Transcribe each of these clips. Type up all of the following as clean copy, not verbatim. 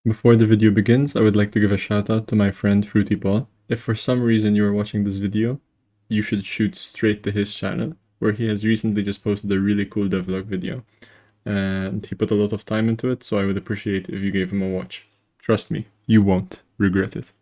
Before the video begins, I would like to give a shout out to my friend Fruity Paw. If for some reason you are watching this video, you should shoot straight to his channel, where he has recently just posted a really cool devlog video. And he put a lot of time into it, so I would appreciate if you gave him a watch. Trust me, you won't regret it.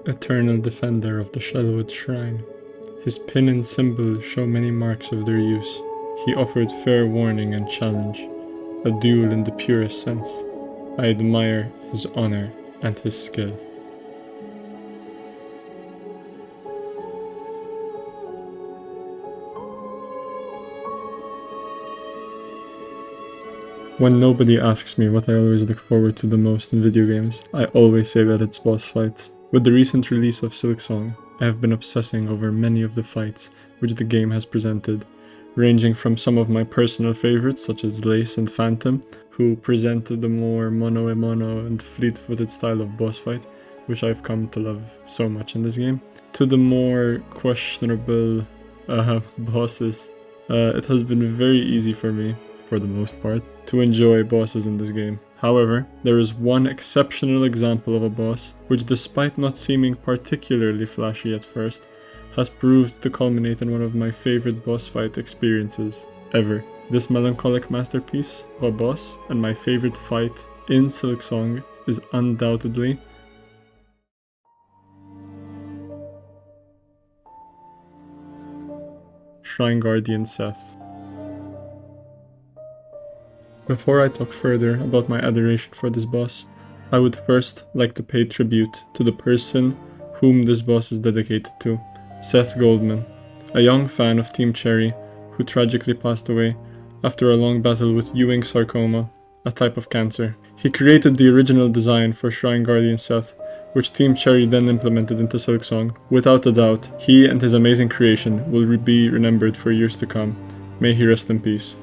Eternal defender of the Shellwood Shrine. His pin and symbol show many marks of their use. He offered fair warning and challenge, a duel in the purest sense. I admire his honor and his skill. When nobody asks me what I always look forward to the most in video games, I always say that it's boss fights. With the recent release of Silksong, I have been obsessing over many of the fights which the game has presented, ranging from some of my personal favorites such as Lace and Phantom, who presented the more mono-a-mono and fleet-footed style of boss fight, which I've come to love so much in this game, to the more questionable bosses. It has been very easy for me, for the most part, to enjoy bosses in this game. However, there is one exceptional example of a boss which, despite not seeming particularly flashy at first, has proved to culminate in one of my favorite boss fight experiences ever. This melancholic masterpiece of a boss and my favorite fight in Silksong is undoubtedly Shrine Guardian Seth. Before I talk further about my adoration for this boss, I would first like to pay tribute to the person whom this boss is dedicated to, Seth Goldman, a young fan of Team Cherry who tragically passed away after a long battle with Ewing sarcoma, a type of cancer. He created the original design for Shrine Guardian Seth, which Team Cherry then implemented into Silksong. Without a doubt, he and his amazing creation will be remembered for years to come. May he rest in peace.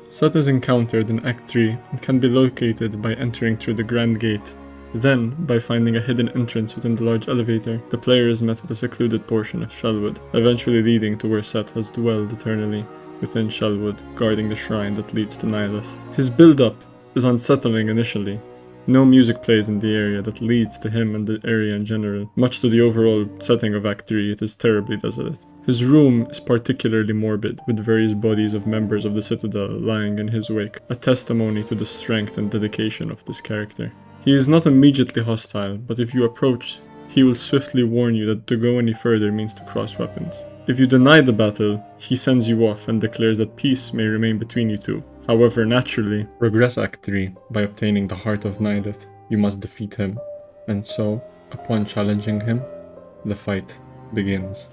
Seth is encountered in Act 3 and can be located by entering through the Grand Gate. Then, by finding a hidden entrance within the large elevator, the player is met with a secluded portion of Shellwood, eventually leading to where Seth has dwelled eternally within Shellwood, guarding the shrine that leads to Nihilith. His build-up is unsettling initially. No music plays in the area that leads to him and the area in general. Much to the overall setting of Act 3, it is terribly desolate. His room is particularly morbid, with various bodies of members of the Citadel lying in his wake, a testimony to the strength and dedication of this character. He is not immediately hostile, but if you approach, he will swiftly warn you that to go any further means to cross weapons. If you deny the battle, he sends you off and declares that peace may remain between you two. However, naturally, progress Act 3 by obtaining the Heart of Nihilith. You must defeat him, and so, upon challenging him, the fight begins.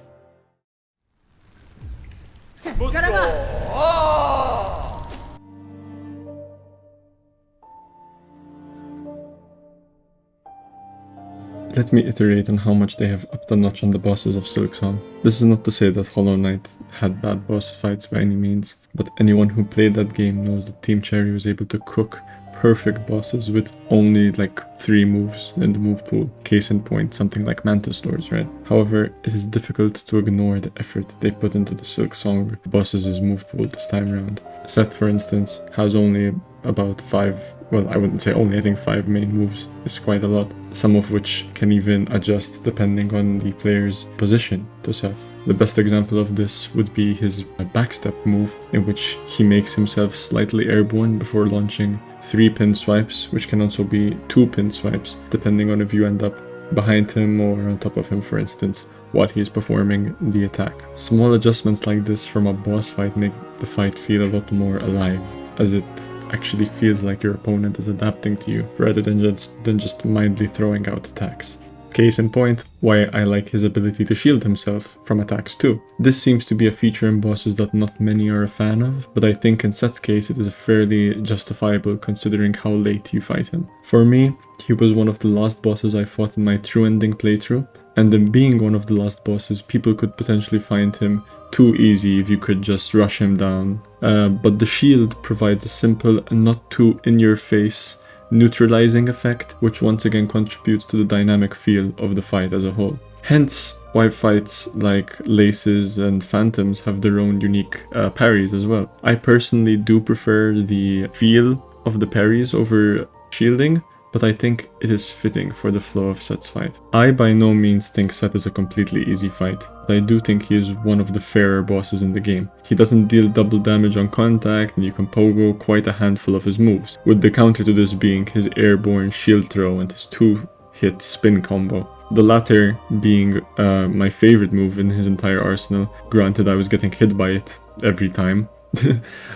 Let me iterate on how much they have upped the notch on the bosses of Silksong. This is not to say that Hollow Knight had bad boss fights by any means, but anyone who played that game knows that Team Cherry was able to cook perfect bosses with only like 3 moves in the move pool. Case in point, something like Mantis Lords, right? However, it is difficult to ignore the effort they put into the Silksong bosses' move pool this time around. Seth, for instance, has only about 5, well, I wouldn't say only, I think 5 main moves is quite a lot, some of which can even adjust depending on the player's position to Seth. The best example of this would be his backstep move, in which he makes himself slightly airborne before launching 3 pin swipes, which can also be 2 pin swipes, depending on if you end up behind him or on top of him, for instance, while he's performing the attack. Small adjustments like this from a boss fight make the fight feel a lot more alive, as it actually feels like your opponent is adapting to you, rather than just mildly throwing out attacks. Case in point, why I like his ability to shield himself from attacks too. This seems to be a feature in bosses that not many are a fan of, but I think in Seth's case it is fairly justifiable considering how late you fight him. For me, he was one of the last bosses I fought in my true ending playthrough, And in being one of the last bosses, people could potentially find him too easy if you could just rush him down. But the shield provides a simple and not too in-your-face neutralizing effect, which once again contributes to the dynamic feel of the fight as a whole. Hence why fights like Laces and Phantoms have their own unique parries as well. I personally do prefer the feel of the parries over shielding, but I think it is fitting for the flow of Set's fight. I by no means think Set is a completely easy fight, but I do think he is one of the fairer bosses in the game. He doesn't deal double damage on contact, and you can pogo quite a handful of his moves, with the counter to this being his airborne shield throw and his 2-hit spin combo. The latter being my favorite move in his entire arsenal. Granted, I was getting hit by it every time,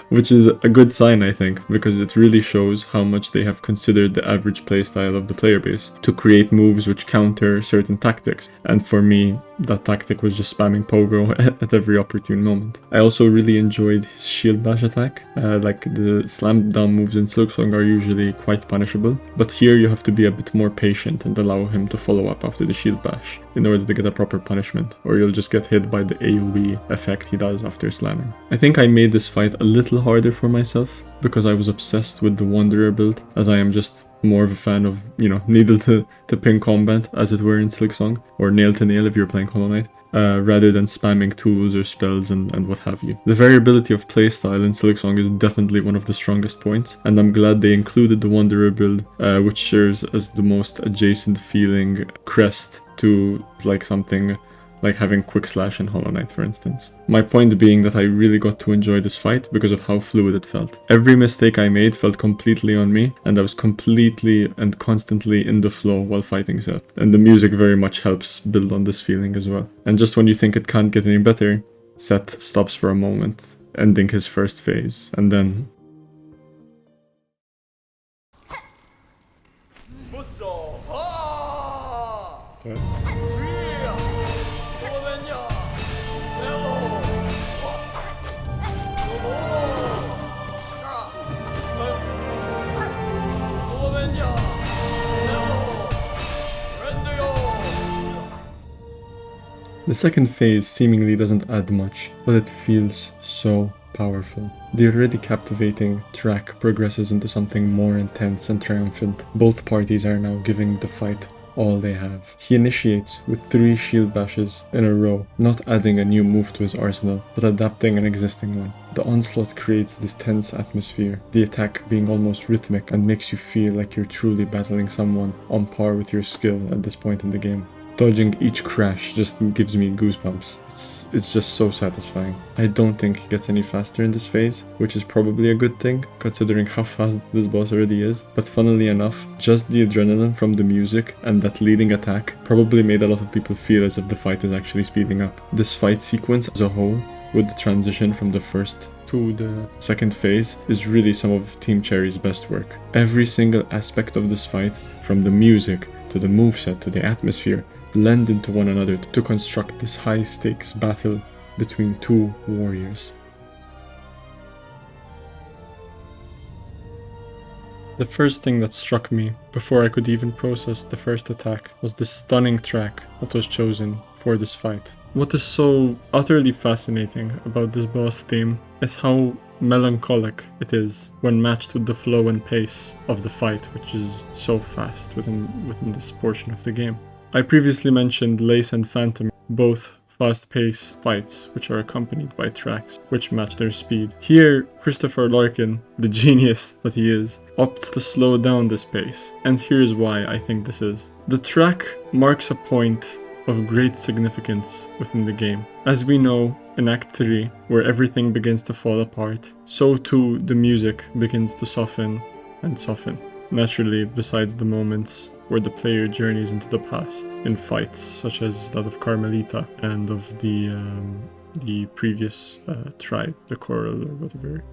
which is a good sign, I think, because it really shows how much they have considered the average playstyle of the player base to create moves which counter certain tactics. And for me, that tactic was just spamming pogo at every opportune moment. I also really enjoyed his shield bash attack. Like the slam down moves in Silksong are usually quite punishable, but here you have to be a bit more patient and allow him to follow up after the shield bash in order to get a proper punishment, or you'll just get hit by the AoE effect he does after slamming. I think I made this fight a little harder for myself because I was obsessed with the Wanderer build, as I am just more of a fan of, needle to pin combat, as it were, in Silksong, or nail to nail if you're playing Hollow Knight, rather than spamming tools or spells and what have you. The variability of playstyle in Silksong is definitely one of the strongest points, and I'm glad they included the Wanderer build, which serves as the most adjacent feeling crest to like something like having Quick Slash in Hollow Knight, for instance. My point being that I really got to enjoy this fight because of how fluid it felt. Every mistake I made felt completely on me, and I was completely and constantly in the flow while fighting Seth. And the music very much helps build on this feeling as well. And just when you think it can't get any better, Seth stops for a moment, ending his first phase, and then... The second phase seemingly doesn't add much, but it feels so powerful. The already captivating track progresses into something more intense and triumphant. Both parties are now giving the fight all they have. He initiates with 3 shield bashes in a row, not adding a new move to his arsenal, but adapting an existing one. The onslaught creates this tense atmosphere, the attack being almost rhythmic and makes you feel like you're truly battling someone on par with your skill at this point in the game. Dodging each crash just gives me goosebumps. It's just so satisfying. I don't think he gets any faster in this phase, which is probably a good thing, considering how fast this boss already is. But funnily enough, just the adrenaline from the music and that leading attack probably made a lot of people feel as if the fight is actually speeding up. This fight sequence as a whole, with the transition from the first to the second phase, is really some of Team Cherry's best work. Every single aspect of this fight, from the music to the moveset to the atmosphere, blend into one another to construct this high-stakes battle between 2 warriors. The first thing that struck me, before I could even process the first attack, was the stunning track that was chosen for this fight. What is so utterly fascinating about this boss theme is how melancholic it is when matched with the flow and pace of the fight, which is so fast within this portion of the game. I previously mentioned Lace and Phantom, both fast-paced fights which are accompanied by tracks which match their speed. Here, Christopher Larkin, the genius that he is, opts to slow down this pace, and here's why I think this is. The track marks a point of great significance within the game. As we know, in Act 3, where everything begins to fall apart, so too the music begins to soften and soften. Naturally, besides the moments where the player journeys into the past in fights such as that of Carmelita and of the previous tribe, the Coral or whatever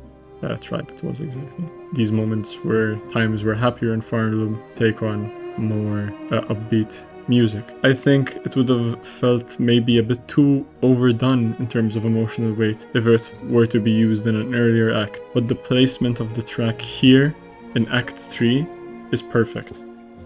tribe it was exactly. These moments where times were happier in Fire Emblem take on more upbeat music. I think it would have felt maybe a bit too overdone in terms of emotional weight if it were to be used in an earlier act, but the placement of the track here in Act 3 is perfect.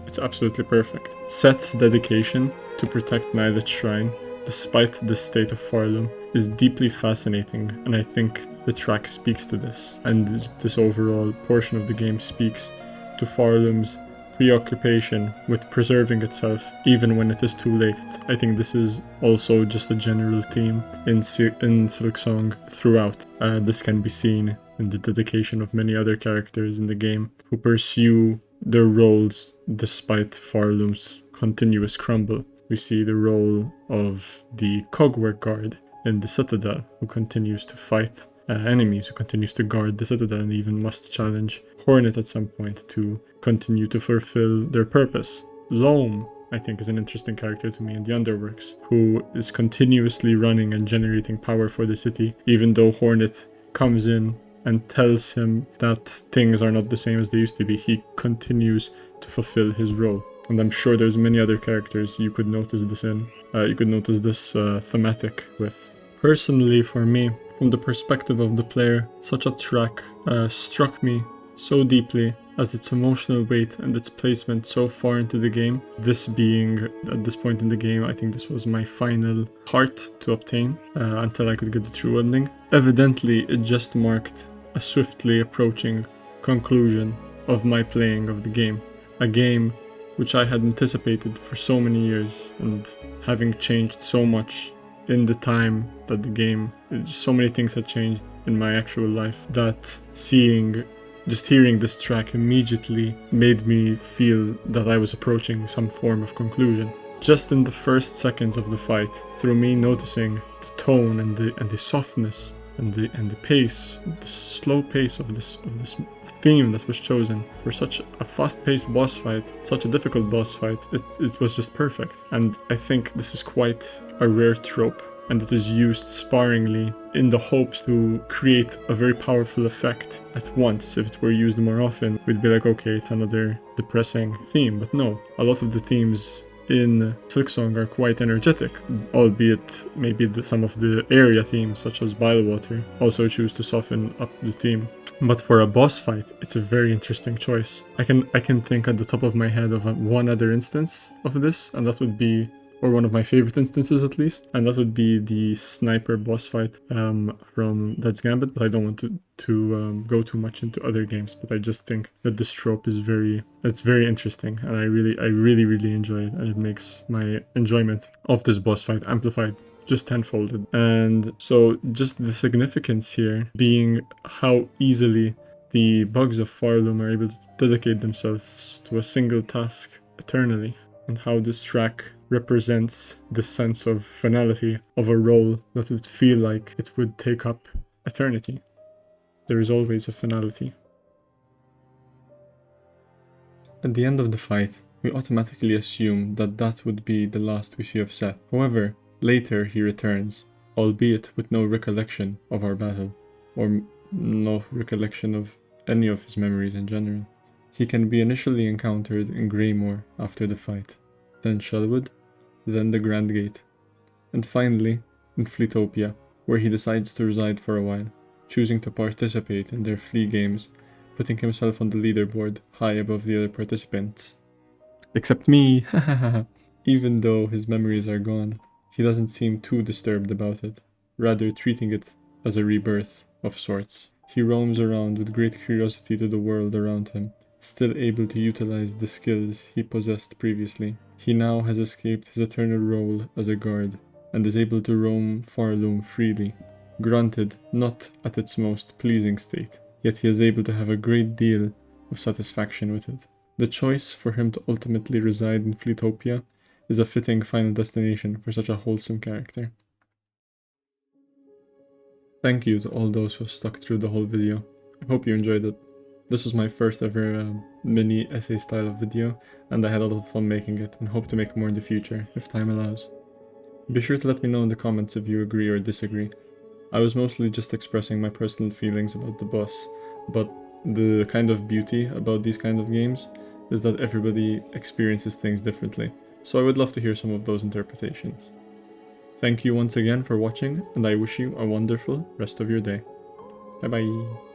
It's absolutely perfect. Set's dedication to protect Nileth's shrine, despite the state of Farloom, is deeply fascinating, and I think the track speaks to this, and this overall portion of the game speaks to Farloom's preoccupation with preserving itself even when it is too late. I think this is also just a general theme in Silksong throughout. This can be seen in the dedication of many other characters in the game who pursue their roles despite Farloom's continuous crumble. We see the role of the cogwork guard in the Citadel, who continues to fight enemies, who continues to guard the Citadel, and even must challenge Hornet at some point to continue to fulfill their purpose. Loam, I think, is an interesting character to me in the Underworks, who is continuously running and generating power for the city, even though Hornet comes in and tells him that things are not the same as they used to be. He continues to fulfill his role. And I'm sure there's many other characters you could notice this in. You could notice this thematic with. Personally, for me, from the perspective of the player, such a track struck me so deeply as its emotional weight and its placement so far into the game. This being, at this point in the game, I think this was my final heart to obtain until I could get the true ending. Evidently, it just marked a swiftly approaching conclusion of my playing of the game. A game which I had anticipated for so many years, and having changed so much in the time that the game, so many things had changed in my actual life, that just hearing this track immediately made me feel that I was approaching some form of conclusion. Just in the first seconds of the fight, through me noticing the tone and the softness and the pace, the slow pace of this theme that was chosen for such a fast-paced boss fight, such a difficult boss fight, it was just perfect. And I think this is quite a rare trope, and it is used sparingly in the hopes to create a very powerful effect at once. If it were used more often, we'd be like, okay, it's another depressing theme. But no, a lot of the themes in Silksong are quite energetic, albeit maybe some of the area themes, such as Bilewater, also choose to soften up the theme. But for a boss fight, it's a very interesting choice. I can think at the top of my head of one other instance of this, and that would be, or one of my favorite instances at least, and that would be the sniper boss fight from Dead's Gambit. But I don't want to go too much into other games, but I just think that this trope is very interesting, and I really enjoy it, and it makes my enjoyment of this boss fight amplified just tenfolded. And so just the significance here being how easily the bugs of Farloom are able to dedicate themselves to a single task eternally, and how this track represents the sense of finality of a role that would feel like it would take up eternity. There is always a finality. At the end of the fight, we automatically assume that that would be the last we see of Seth. However, later he returns, albeit with no recollection of our battle, or no recollection of any of his memories in general. He can be initially encountered in Greymoor after the fight, then Shelwood, then the Grand Gate, and finally in Fleetopia, where he decides to reside for a while, choosing to participate in their flea games, putting himself on the leaderboard high above the other participants. Except me, even though his memories are gone, he doesn't seem too disturbed about it, rather treating it as a rebirth of sorts. He roams around with great curiosity to the world around him, still able to utilize the skills he possessed previously. He now has escaped his eternal role as a guard, and is able to roam Farloom freely. Granted, not at its most pleasing state, yet he is able to have a great deal of satisfaction with it. The choice for him to ultimately reside in Fleetopia is a fitting final destination for such a wholesome character. Thank you to all those who stuck through the whole video. I hope you enjoyed it. This was my first ever mini essay style of video, and I had a lot of fun making it, and hope to make more in the future, if time allows. Be sure to let me know in the comments if you agree or disagree. I was mostly just expressing my personal feelings about the boss, but the kind of beauty about these kind of games is that everybody experiences things differently, so I would love to hear some of those interpretations. Thank you once again for watching, and I wish you a wonderful rest of your day. Bye bye.